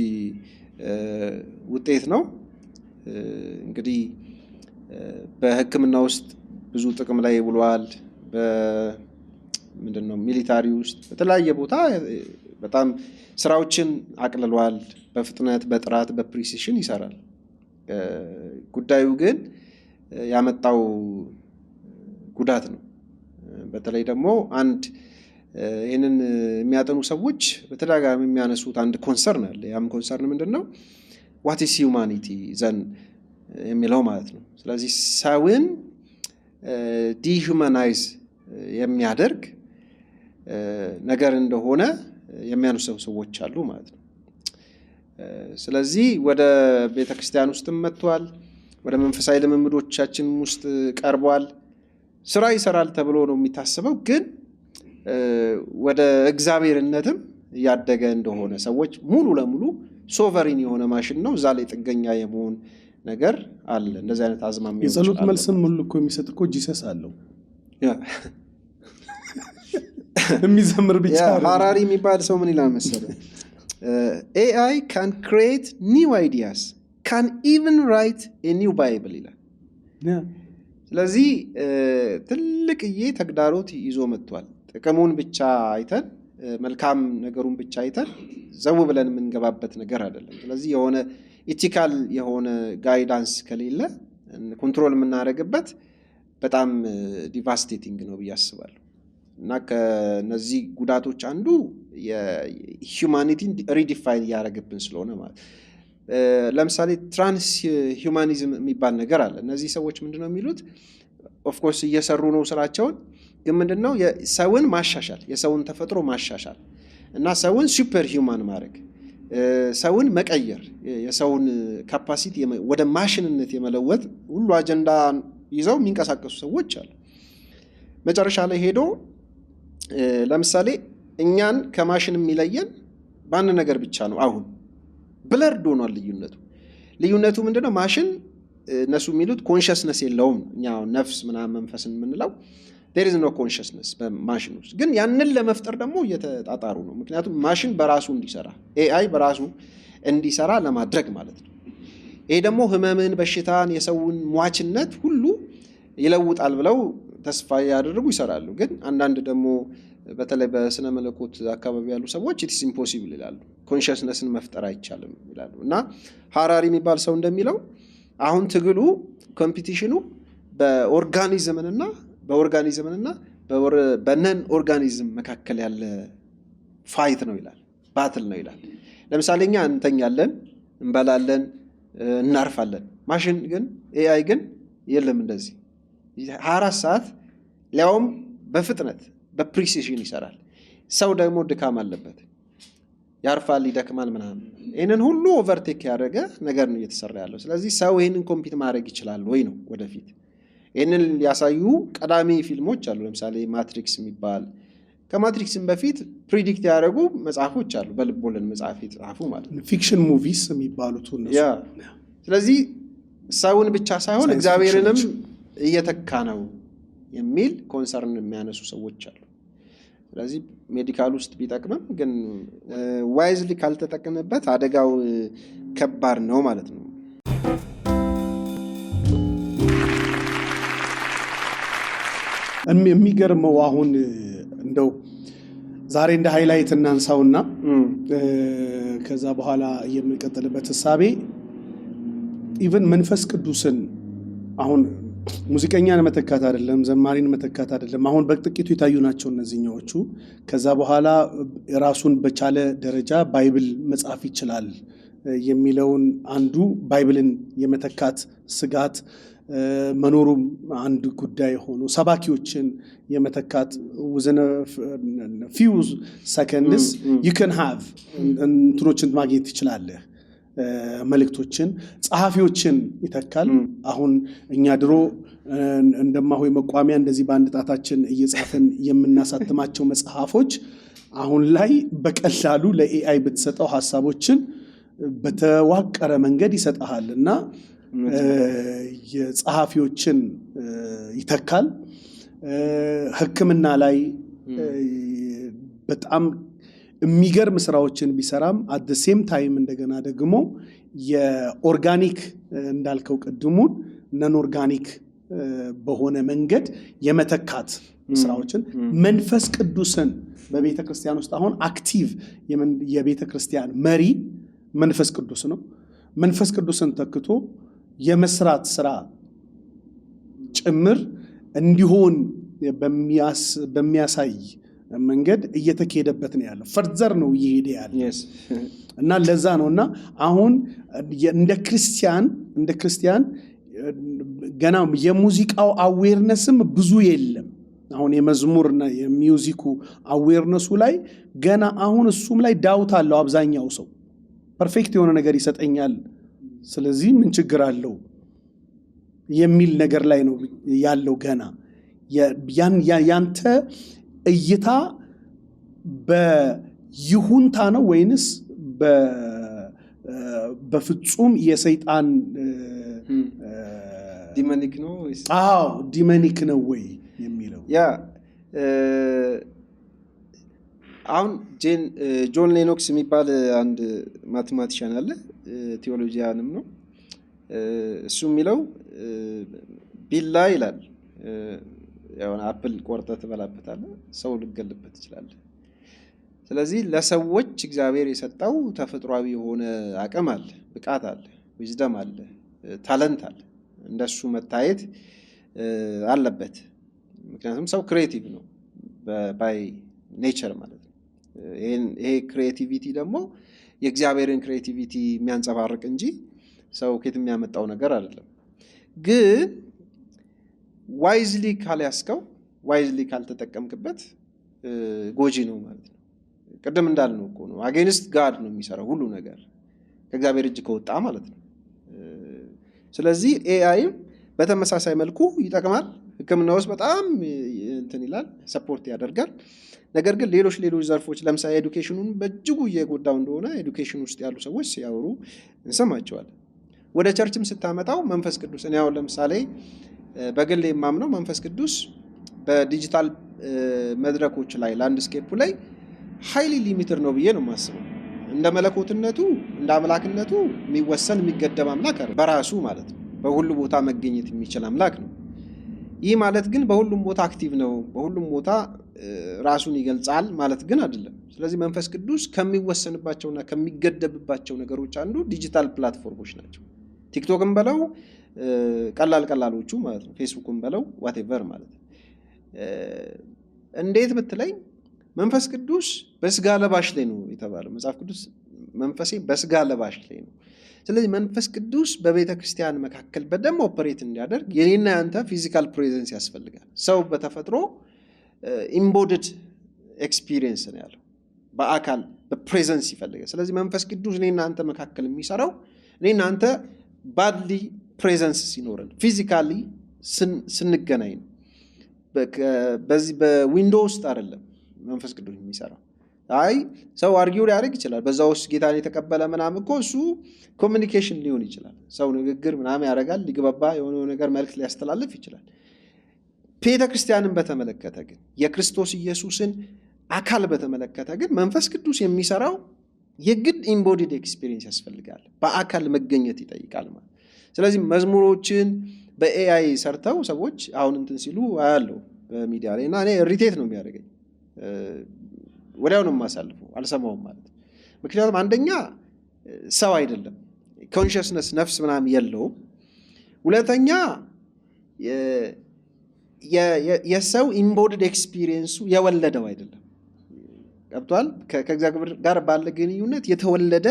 ውጤት ነው። እንግዲህ በሕክምና ውስጥ ብዙ ጥቅም ላይ ውሏል። በምንድነው ሚሊታሪ ውስጥ በተለያየ ቦታ በጣም ስራዎችን አቅልሏል። በፍጥነት በጥራት በፕሪሲሽን ይሰራል። ጉዳዩ ግን ያመጣው ጉዳት ነው። በተለይ ደግሞ አንድ ይህንን የሚያጠኑ ሰዎች በተደጋጋሚ የሚያነሱት አንድ ኮንሰርን አለ። ያም ኮንሰርን ምንድነው? ዋት ኢዝ ሂውማኒቲ ዘን የሚለው ማለት ነው። ስለዚህ ሰውን ዲሁማናይዝ የሚያደርግ ነገር እንደሆነ የሚያነሱ ሰዎች አሉ ማለት ነው። ስለዚህ ወደ ቤተክርስቲያን ውስጥም መጥቷል። ወደ መንፈሳዊ ልምምዶቻችን ውስጥ ቀርቧል። ስራ ይሰራል ተብሎ ነው የሚታሰበው፣ ግን ወደ እግዚአብሔርነትም እያደገ እንደሆነ ሰዎች ሙሉ ለሙሉ ሶቨሪን የሆነ ማሽን ነው፣ እዛ ላይ ጥገኛ የመሆን ነገር አለ። እንደዚህ አይነት አዝማሚያዎች የጸሎት መልስም ሙሉ እኮ የሚሰጥ እኮ ጂሰስ አለው የሚዘምር ብቻ። ሃራሪ የሚባል ሰው ምን ይላል መሰለህ? AI can create new ideas, can even write a new Bible ይላል። ስለዚህ ትልቅዬ ተግዳሮት ይዞ መጥቷል። ጥቅሙን ብቻ አይተን መልካም ነገሩን ብቻ አይተን ዘው ብለን የምንገባበት ነገር አይደለም። ስለዚህ የሆነ ኢቲካል የሆነ ጋይዳንስ ከሌለ ኮንትሮል የምናደርግበት በጣም ዲቫስቴቲንግ ነው ብዬ አስባለሁ። እና ከነዚህ ጉዳቶች አንዱ የሂውማኒቲን ሪዲፋይን እያደረገብን ስለሆነ ማለት ለምሳሌ ትራንስ ሂውማኒዝም የሚባል ነገር አለ። እነዚህ ሰዎች ምንድነው የሚሉት? ኦፍኮርስ እየሰሩ ነው ስራቸውን፣ ግን ምንድነው ሰውን ማሻሻል፣ የሰውን ተፈጥሮ ማሻሻል እና ሰውን ሱፐር ሂውማን ማድረግ፣ ሰውን መቀየር፣ የሰውን ካፓሲቲ ወደ ማሽንነት የመለወጥ ሁሉ አጀንዳ ይዘው የሚንቀሳቀሱ ሰዎች አሉ። መጨረሻ ላይ ሄዶ ለምሳሌ እኛን ከማሽን የሚለየን በአንድ ነገር ብቻ ነው። አሁን ብለርድ ሆኗል ልዩነቱ ምንድነው? ማሽን እነሱ የሚሉት ኮንሽስነስ የለውም። እኛ ነፍስ ምናምን መንፈስን የምንለው there is no consciousness በማሽን ውስጥ። ግን ያንን ለመፍጠር ደግሞ እየተጣጣሩ ነው። ምክንያቱም ማሽን በራሱ እንዲሰራ AI በራሱ እንዲሰራ ለማድረግ ማለት ነው። ይሄ ደግሞ ህመምን፣ በሽታን፣ የሰውን ሟችነት ሁሉ ይለውጣል ብለው ተስፋ ያደርጉ ይሰራሉ። ግን አንዳንድ ደግሞ በተለይ በስነ መለኮት አካባቢ ያሉ ሰዎች ኢትስ ኢምፖሲብል ይላሉ። ኮንሽስነስን መፍጠር አይቻልም ይላሉ። እና ሃራሪ የሚባል ሰው እንደሚለው አሁን ትግሉ ኮምፒቲሽኑ በኦርጋኒዝምና በነን ኦርጋኒዝም መካከል ያለ ፋይት ነው ይላል፣ ባትል ነው ይላል። ለምሳሌ እኛ እንተኛለን፣ እንበላለን፣ እናርፋለን። ማሽን ግን AI ግን የለም እንደዚህ 24 ሰዓት ሊያውም በፍጥነት በፕሪሲሽን ይሰራል። ሰው ደግሞ ድካም አለበት፣ ያርፋል፣ ይደክማል ምናምን። ይህንን ሁሉ ኦቨርቴክ ያደረገ ነገር ነው እየተሰራ ያለው። ስለዚህ ሰው ይህንን ኮምፒት ማድረግ ይችላል ወይ ነው ወደፊት። ይህንን ሊያሳዩ ቀዳሚ ፊልሞች አሉ። ለምሳሌ ማትሪክስ የሚባል፣ ከማትሪክስም በፊት ፕሪዲክት ያደረጉ መጽሐፎች አሉ፣ በልቦለድ መጽሐፍ የተጻፉ ማለት ነው፣ ፊክሽን ሙቪስ የሚባሉት እነሱ። ስለዚህ ሰውን ብቻ ሳይሆን እግዚአብሔርንም እየተካ ነው የሚል ኮንሰርን የሚያነሱ ሰዎች አሉ። ስለዚህ ሜዲካል ውስጥ ቢጠቅምም ግን ዋይዝሊ ካልተጠቀምበት አደጋው ከባድ ነው ማለት ነው። የሚገርመው አሁን እንደው ዛሬ እንደ ሃይላይት እናንሳውና ከዛ በኋላ የምንቀጥልበት ሐሳቤ ኢቭን መንፈስ ቅዱስን አሁን ሙዚቀኛን መተካት አይደለም፣ ዘማሪን መተካት አይደለም። አሁን በጥቂቱ የታዩ ናቸው እነዚህኞቹ። ከዛ በኋላ ራሱን በቻለ ደረጃ ባይብል መጻፍ ይችላል የሚለውን አንዱ ባይብልን የመተካት ስጋት መኖሩም አንድ ጉዳይ ሆኖ ሰባኪዎችን የመተካት within a few seconds you can have እንትኖችን ማግኘት ትችላለህ፣ መልእክቶችን። ጸሐፊዎችን ይተካል። አሁን እኛ ድሮ እንደማሆይ መቋሚያ እንደዚህ በአንድ ጣታችን እየጻፍን የምናሳትማቸው መጽሐፎች አሁን ላይ በቀላሉ ለኤአይ ብትሰጠው ሐሳቦችን በተዋቀረ መንገድ ይሰጣል እና የጸሐፊዎችን ይተካል። ሕክምና ላይ በጣም የሚገርም ስራዎችን ቢሰራም at the same time እንደገና ደግሞ የኦርጋኒክ እንዳልከው ቅድሙን ነን ኦርጋኒክ በሆነ መንገድ የመተካት ስራዎችን መንፈስ ቅዱስን በቤተ ክርስቲያን ውስጥ አሁን አክቲቭ የቤተ ክርስቲያን መሪ መንፈስ ቅዱስ ነው። መንፈስ ቅዱስን ተክቶ የመስራት ስራ ጭምር እንዲሆን በሚያሳይ መንገድ እየተካሄደበት ነው ያለው። ፈርዘር ነው እየሄደ ያለው እና ለዛ ነውና አሁን እንደ ክርስቲያን ገና የሙዚቃው አዌርነስም ብዙ የለም። አሁን የመዝሙርና የሚውዚኩ አዌርነሱ ላይ ገና አሁን እሱም ላይ ዳውት አለው አብዛኛው ሰው። ፐርፌክት የሆነ ነገር ይሰጠኛል ስለዚህ ምን ችግር አለው የሚል ነገር ላይ ነው ያለው። ገና ያንተ እይታ በይሁንታ ነው ወይንስ በፍጹም የሰይጣን ዲሞኒክ ነው ወይስ? አዎ ዲሞኒክ ነው ወይ የሚለው ያ አሁን ጆን ሌኖክስ የሚባል አንድ ማቴማቲሻን አለ፣ ቴዎሎጂያንም ነው። እሱ የሚለው ቢላ ይላል ያውን አፕል ቆርጠህ ትበላበታለህ፣ ሰው ልገልበት ይችላል። ስለዚህ ለሰዎች እግዚአብሔር የሰጠው ተፈጥሯዊ የሆነ አቅም አለ፣ ብቃት አለ፣ ዊዝደም አለ፣ ታለንት አለ። እንደሱ መታየት አለበት። ምክንያቱም ሰው ክሬቲቭ ነው ባይ ኔቸር ማለት ነው። ይሄ ክሬቲቪቲ ደግሞ የእግዚአብሔርን ክሬቲቪቲ የሚያንጸባርቅ እንጂ ሰው ከየት የሚያመጣው ነገር አይደለም። ግን ዋይዝሊ ካልያዝከው፣ ዋይዝሊ ካልተጠቀምክበት ጎጂ ነው ማለት ነው። ቅድም እንዳልነው እኮ ነው አጌንስት ጋድ ነው የሚሰራው ሁሉ ነገር ከእግዚአብሔር እጅ ከወጣ ማለት ነው። ስለዚህ ኤአይም በተመሳሳይ መልኩ ይጠቅማል። ሕክምና ውስጥ በጣም እንትን ይላል፣ ሰፖርት ያደርጋል። ነገር ግን ሌሎች ዘርፎች ለምሳሌ ኤዱኬሽኑን በእጅጉ እየጎዳው እንደሆነ ኤዱኬሽን ውስጥ ያሉ ሰዎች ሲያወሩ እንሰማቸዋለን። ወደ ቸርችም ስታመጣው መንፈስ ቅዱስ እኔ አሁን ለምሳሌ በግል የማምነው መንፈስ ቅዱስ በዲጂታል መድረኮች ላይ ላንድስኬፑ ላይ ሃይሊ ሊሚትድ ነው ብዬ ነው የማስበው። እንደ መለኮትነቱ እንደ አምላክነቱ የሚወሰን የሚገደብ አምላክ አይደለም በራሱ ማለት ነው። በሁሉ ቦታ መገኘት የሚችል አምላክ ነው። ይህ ማለት ግን በሁሉም ቦታ አክቲቭ ነው፣ በሁሉም ቦታ ራሱን ይገልጻል ማለት ግን አይደለም። ስለዚህ መንፈስ ቅዱስ ከሚወሰንባቸውና ከሚገደብባቸው ነገሮች አንዱ ዲጂታል ፕላትፎርሞች ናቸው። ቲክቶክም በለው ቀላሎቹ ማለት ነው፣ ፌስቡክም በለው ዋቴቨር ማለት ነው። እንዴት ብትለኝ መንፈስ ቅዱስ በስጋ ለባሽ ላይ ነው የተባለው። መጽሐፍ ቅዱስ መንፈሴ በስጋ ለባሽ ላይ ነው። ስለዚህ መንፈስ ቅዱስ በቤተ ክርስቲያን መካከል በደንብ ኦፐሬት እንዲያደርግ የኔና ያንተ ፊዚካል ፕሬዘንስ ያስፈልጋል። ሰው በተፈጥሮ ኢምቦድድ ኤክስፒሪየንስ ነው ያለው፣ በአካል በፕሬዘንስ ይፈልጋል። ስለዚህ መንፈስ ቅዱስ እኔና አንተ መካከል የሚሰራው እኔና አንተ ባድሊ ፕሬዘንስ ሲኖረን ፊዚካሊ ስንገናኝ ነው። በዚህ በዊንዶው ውስጥ አይደለም መንፈስ ቅዱስ የሚሰራው። አይ ሰው አርጊው ሊያደርግ ይችላል። በዛ ውስጥ ጌታን የተቀበለ ምናምን እኮ እሱ ኮሚኒኬሽን ሊሆን ይችላል። ሰው ንግግር ምናምን ያደርጋል፣ ሊግባባ የሆነ ነገር መልእክት ሊያስተላልፍ ይችላል። ቤተክርስቲያንን በተመለከተ ግን የክርስቶስ ኢየሱስን አካል በተመለከተ ግን መንፈስ ቅዱስ የሚሰራው የግድ ኢምቦዲድ ኤክስፒሪየንስ ያስፈልጋል፣ በአካል መገኘት ይጠይቃል ማለት። ስለዚህ መዝሙሮችን በኤአይ ሰርተው ሰዎች አሁን እንትን ሲሉ አያለው በሚዲያ ላይ እና እኔ ሪቴት ነው የሚያደርገኝ፣ ወዲያው ነው የማሳልፈው፣ አልሰማውም ማለት። ምክንያቱም አንደኛ ሰው አይደለም፣ ኮንሽስነስ ነፍስ ምናምን የለውም። ሁለተኛ የሰው ኢምቦዲድ ኤክስፒሪየንሱ የወለደው አይደለም። ገብቷል? ከእግዚአብሔር ጋር ባለ ግንኙነት የተወለደ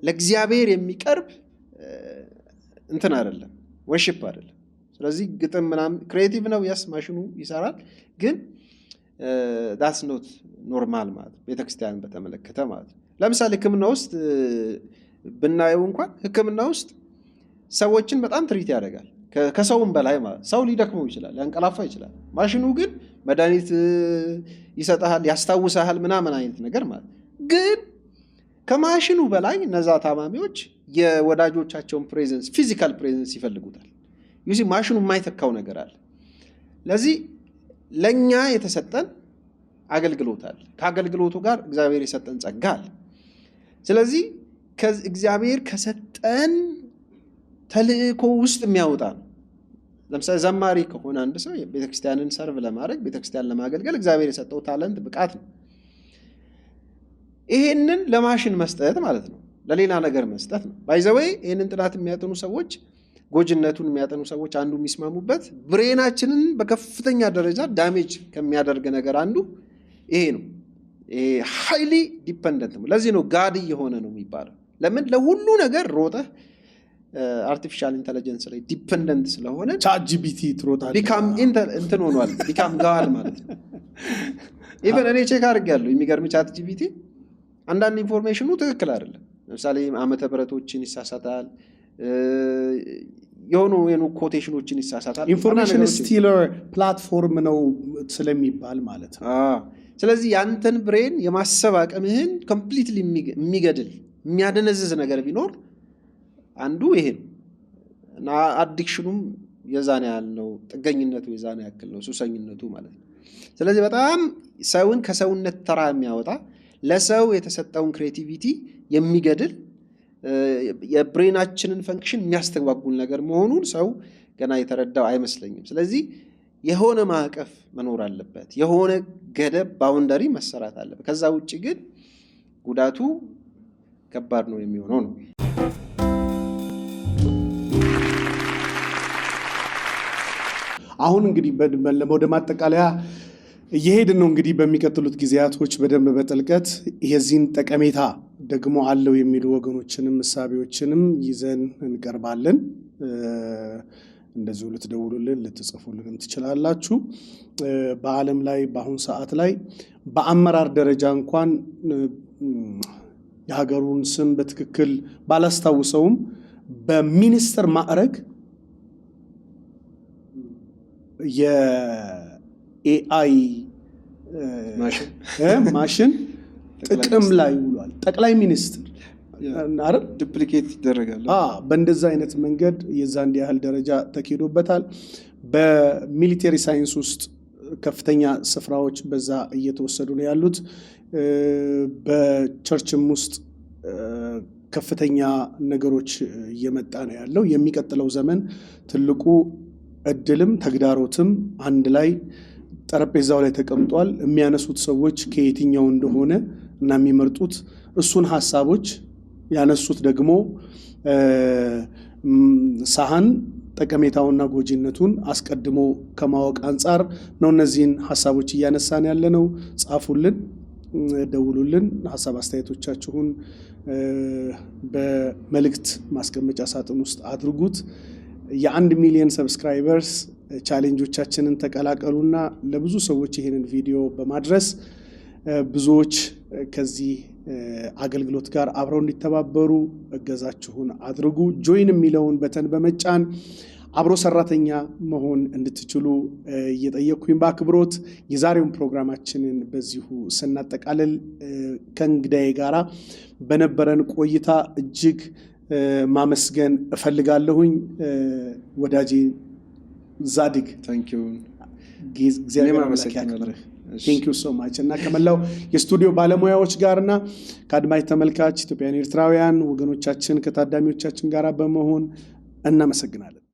ለእግዚአብሔር የሚቀርብ እንትን አይደለም፣ ወርሺፕ አይደለም። ስለዚህ ግጥም ምናምን ክሬቲቭ ነው፣ ያስ ማሽኑ ይሰራል፣ ግን ዳትስ ኖት ኖርማል ማለት ቤተክርስቲያንን በተመለከተ ማለት። ለምሳሌ ሕክምና ውስጥ ብናየው እንኳን ሕክምና ውስጥ ሰዎችን በጣም ትሪት ያደርጋል፣ ከሰውም በላይ ማለት። ሰው ሊደክመው ይችላል፣ ያንቀላፋ ይችላል። ማሽኑ ግን መድኃኒት ይሰጣል፣ ያስታውሳል ምናምን አይነት ነገር ማለት። ግን ከማሽኑ በላይ እነዛ ታማሚዎች የወዳጆቻቸውን ፕሬዘንስ፣ ፊዚካል ፕሬዘንስ ይፈልጉታል። ዩሲ ማሽኑ የማይተካው ነገር አለ። ለዚህ ለእኛ የተሰጠን አገልግሎት አለ፣ ከአገልግሎቱ ጋር እግዚአብሔር የሰጠን ጸጋ አለ። ስለዚህ እግዚአብሔር ከሰጠን ተልእኮ ውስጥ የሚያወጣ ነው። ለምሳሌ ዘማሪ ከሆነ አንድ ሰው ቤተክርስቲያንን ሰርቭ ለማድረግ ቤተክርስቲያን ለማገልገል እግዚአብሔር የሰጠው ታለንት ብቃት ነው። ይሄንን ለማሽን መስጠት ማለት ነው፣ ለሌላ ነገር መስጠት ነው። ባይዘወይ ይህንን ጥናት የሚያጠኑ ሰዎች፣ ጎጅነቱን የሚያጠኑ ሰዎች አንዱ የሚስማሙበት ብሬናችንን በከፍተኛ ደረጃ ዳሜጅ ከሚያደርግ ነገር አንዱ ይሄ ነው። ሃይሊ ዲፐንደንት ነው። ለዚህ ነው ጋድ እየሆነ ነው የሚባለው። ለምን? ለሁሉ ነገር ሮጠህ አርቲፊሻል ኢንተለጀንስ ላይ ዲፐንደንት ስለሆነ ቻትጂፒቲ ትሮጣለህ፣ ቢካም እንትን ሆኗል፣ ቢካም ጋድ ማለት ነው። ኢቨን እኔ ቼክ አድርጌያለሁ፣ የሚገርም ቻትጂፒቲ አንዳንድ ኢንፎርሜሽኑ ትክክል አይደለም። ለምሳሌ ዓመተ ምሕረቶችን ይሳሳታል፣ የሆኑ ኮቴሽኖችን ይሳሳታል። ኢንፎርሜሽን ስቲለር ፕላትፎርም ነው ስለሚባል ማለት ነው። ስለዚህ ያንተን ብሬን የማሰብ አቅምህን ኮምፕሊትሊ የሚገድል የሚያደነዝዝ ነገር ቢኖር አንዱ ይሄ ነው እና አዲክሽኑም የዛን ያህል ነው፣ ጥገኝነቱ የዛን ያክል ነው፣ ሱሰኝነቱ ማለት ነው። ስለዚህ በጣም ሰውን ከሰውነት ተራ የሚያወጣ ለሰው የተሰጠውን ክሬቲቪቲ የሚገድል የብሬናችንን ፈንክሽን የሚያስተጓጉል ነገር መሆኑን ሰው ገና የተረዳው አይመስለኝም። ስለዚህ የሆነ ማዕቀፍ መኖር አለበት፣ የሆነ ገደብ ባውንደሪ መሰራት አለበት። ከዛ ውጭ ግን ጉዳቱ ከባድ ነው የሚሆነው ነው። አሁን እንግዲህ ወደ ማጠቃለያ እየሄድን ነው። እንግዲህ በሚቀጥሉት ጊዜያቶች በደንብ በጥልቀት የዚህን ጠቀሜታ ደግሞ አለው የሚሉ ወገኖችንም እሳቤዎችንም ይዘን እንቀርባለን። እንደዚሁ ልትደውሉልን ልትጽፉልንም ትችላላችሁ። በዓለም ላይ በአሁን ሰዓት ላይ በአመራር ደረጃ እንኳን የሀገሩን ስም በትክክል ባላስታውሰውም በሚኒስትር ማዕረግ የኤአይ ማሽን ጥቅም ላይ ውሏል። ጠቅላይ ሚኒስትር አይደል ዱፕሊኬት ይደረጋል። በእንደዛ አይነት መንገድ የዛን ያህል ደረጃ ተካሂዶበታል። በሚሊቴሪ ሳይንስ ውስጥ ከፍተኛ ስፍራዎች በዛ እየተወሰዱ ነው ያሉት። በቸርችም ውስጥ ከፍተኛ ነገሮች እየመጣ ነው ያለው። የሚቀጥለው ዘመን ትልቁ እድልም ተግዳሮትም አንድ ላይ ጠረጴዛው ላይ ተቀምጧል። የሚያነሱት ሰዎች ከየትኛው እንደሆነ እና የሚመርጡት እሱን ሀሳቦች ያነሱት ደግሞ ሳህን ጠቀሜታውና ጎጂነቱን አስቀድሞ ከማወቅ አንጻር ነው እነዚህን ሀሳቦች እያነሳን ያለ ነው። ጻፉልን፣ ደውሉልን፣ ሀሳብ አስተያየቶቻችሁን በመልእክት ማስቀመጫ ሳጥን ውስጥ አድርጉት። የ1 ሚሊዮን ሰብስክራይበርስ ቻሌንጆቻችንን ተቀላቀሉና ለብዙ ሰዎች ይህንን ቪዲዮ በማድረስ ብዙዎች ከዚህ አገልግሎት ጋር አብረው እንዲተባበሩ እገዛችሁን አድርጉ። ጆይን የሚለውን በተን በመጫን አብሮ ሰራተኛ መሆን እንድትችሉ እየጠየቅኩኝ በአክብሮት የዛሬውን ፕሮግራማችንን በዚሁ ስናጠቃልል ከእንግዳዬ ጋራ በነበረን ቆይታ እጅግ ማመስገን እፈልጋለሁኝ። ወዳጄ ዛዲግ ታንኪዩ እግዚአብሔር አምላክ ያክብርህ። ቴንክ ዩ ሶ ማች እና ከመላው የስቱዲዮ ባለሙያዎች ጋርና ከአድማጭ ተመልካች ኢትዮጵያውያን ኤርትራውያን ወገኖቻችን ከታዳሚዎቻችን ጋር በመሆን እናመሰግናለን።